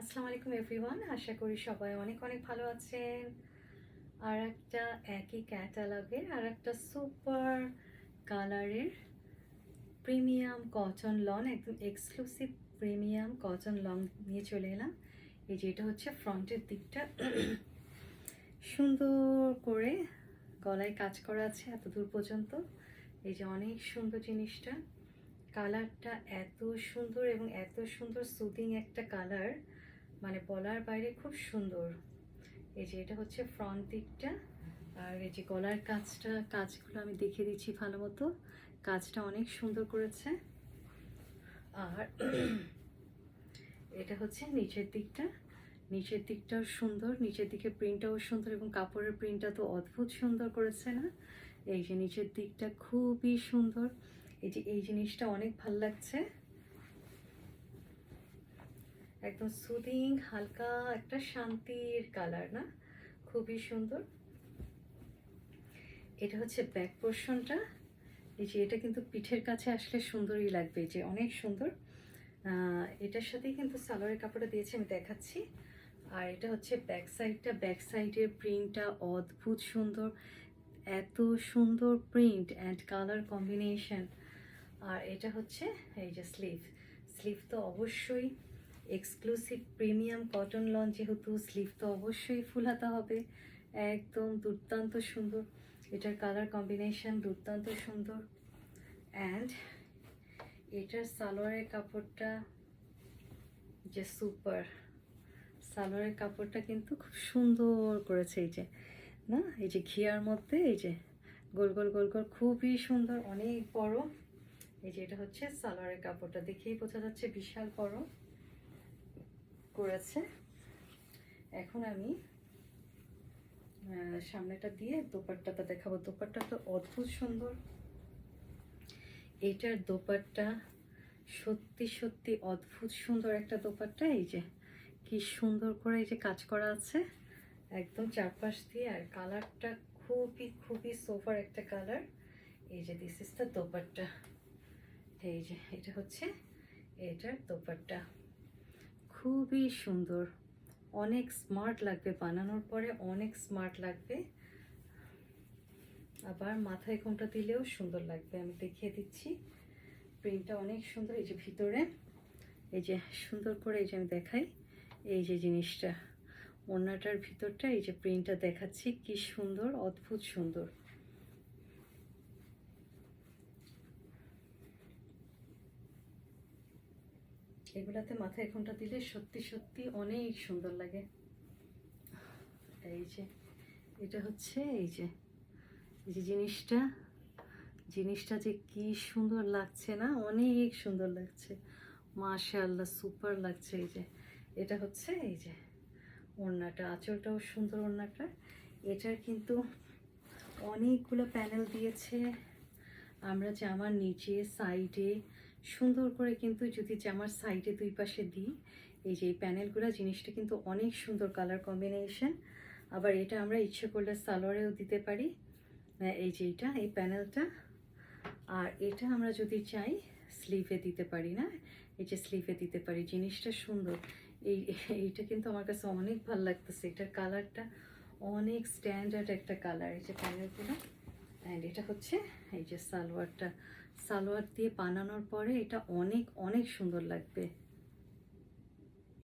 আসসালামু আলাইকুম এভরিওয়ান, আশা করি সবাই অনেক অনেক ভালো আছেন। আর একটা একই ক্যাটালগের আর একটা সুপার কালারের প্রিমিয়াম কটন লন, একদম এক্সক্লুসিভ প্রিমিয়াম কটন লন নিয়ে চলে এলাম। এই যে এটা হচ্ছে ফ্রন্টের দিকটা সুন্দর করে গলায় কাজ করা আছে এত দূর পর্যন্ত। এই যে অনেক সুন্দর জিনিসটা, কালারটা এত সুন্দর এবং এত সুন্দর সুদিং একটা কালার, মানে বলার বাইরে খুব সুন্দর। এই যে এটা হচ্ছে ফ্রন্ট দিকটা, আর এই যে গলার কাজগুলো আমি দেখিয়ে দিচ্ছি ভালো মতো। কাজটা অনেক সুন্দর করেছে। আর এটা হচ্ছে নিচের দিকটাও সুন্দর, নিচের দিকে প্রিন্টটাও সুন্দর এবং কাপড়ের প্রিন্টটা তো অদ্ভুত সুন্দর করেছে না। এই যে নিচের দিকটা খুবই সুন্দর। এই যে এই জিনিসটা অনেক ভালো লাগছে, একদম সুদিং হালকা একটা শান্তির কালার না, খুবই সুন্দর। এটা হচ্ছে ব্যাক পোর্শনটা। এই যে এটা কিন্তু পিঠের কাছে আসলে সুন্দরই লাগবে, যে অনেক সুন্দর। এটার সাথেই কিন্তু সালোয়ারের কাপড়টা দিয়েছে, আমি দেখাচ্ছি। আর এটা হচ্ছে ব্যাক সাইডের প্রিন্টটা অদ্ভুত সুন্দর, এত সুন্দর প্রিন্ট অ্যান্ড কালার কম্বিনেশন। আর এটা হচ্ছে এই যে স্লিভ তো অবশ্যই এক্সক্লুসিভ প্রিমিয়াম কটন লন, যেহেতু স্লিভ তো অবশ্যই ফুল হাতা হবে, একদম দুর্দান্ত সুন্দর। এটার কালার কম্বিনেশন দুর্দান্ত সুন্দর। অ্যান্ড এটার সালোয়ারের কাপড়টা যে সুপার, সালোয়ারের কাপড়টা কিন্তু খুব সুন্দর করেছে। এই যে না, এই যে ঘিয়ার মধ্যে এই যে গোল গোল গোল গোল, খুবই সুন্দর, অনেক বড়। এই যে এটা হচ্ছে সালোয়ারের কাপড়টা, দেখেই বোঝা যাচ্ছে বিশাল বড় করেছে। এখন আমি সামনেটা দিয়ে দোপাট্টাটা দেখাবো। দোপাট্টা তো অদ্ভুত সুন্দর। এটার দোপাট্টা সত্যি সত্যি অদ্ভুত সুন্দর একটা দোপাট্টা। এই যে কি সুন্দর করে এই যে কাজ করা আছে একদম চারপাশ দিয়ে, আর কালারটা খুবই খুবই সোফার একটা কালার। এই যে দিস ইজ দ্য দোপাট্টা। এই যে এটা হচ্ছে এটার দোপাট্টা, খুবই সুন্দর, অনেক স্মার্ট লাগবে বানানোর পরে, অনেক স্মার্ট লাগবে। আবার মাথায় কোনটা দিলেও সুন্দর লাগবে, আমি দেখিয়ে দিচ্ছি। প্রিন্টটা অনেক সুন্দর। এই যে ভিতরে এই যে সুন্দর করে এই যে আমি দেখাই, এই যে জিনিসটা ওড়নাটার ভিতরটা, এই যে প্রিন্টটা দেখাচ্ছি, কি সুন্দর, অদ্ভুত সুন্দর। এগুলাতে মাথায় কোনটা দিলে সত্যি সত্যি অনেক সুন্দর লাগে। এই যে এটা হচ্ছে এই যে জিনিসটা যে কি সুন্দর লাগছে না, অনেক সুন্দর লাগছে, মাশাআল্লাহ সুপার লাগছে। এই যে এটা হচ্ছে এই যে ওড়নাটা, আঁচলটাও সুন্দর ওড়নাটা। এটার কিন্তু অনেকগুলো প্যানেল দিয়েছে। আমরা জামার নিচে সাইডে সুন্দর করে কিন্তু যদি জামার সাইডে দুই পাশে দিই, এই যে এই প্যানেলগুলো, জিনিসটা কিন্তু অনেক সুন্দর কালার কম্বিনেশন। আবার এটা আমরা ইচ্ছে করলে সালোয়ারেও দিতে পারি। এই যে এই প্যানেলটা, আর এটা আমরা যদি চাই স্লিভে দিতে পারি না, এই যে স্লিভে দিতে পারি, জিনিসটা সুন্দর। এইটা কিন্তু আমার কাছে অনেক ভালো লাগতেছে, এটার কালারটা অনেক স্ট্যান্ডার্ড একটা কালার। এই যে প্যানেলগুলো, অ্যান্ড এটা হচ্ছে এই যে সালোয়ার দিয়ে বানানোর পরে এটা অনেক অনেক সুন্দর লাগবে।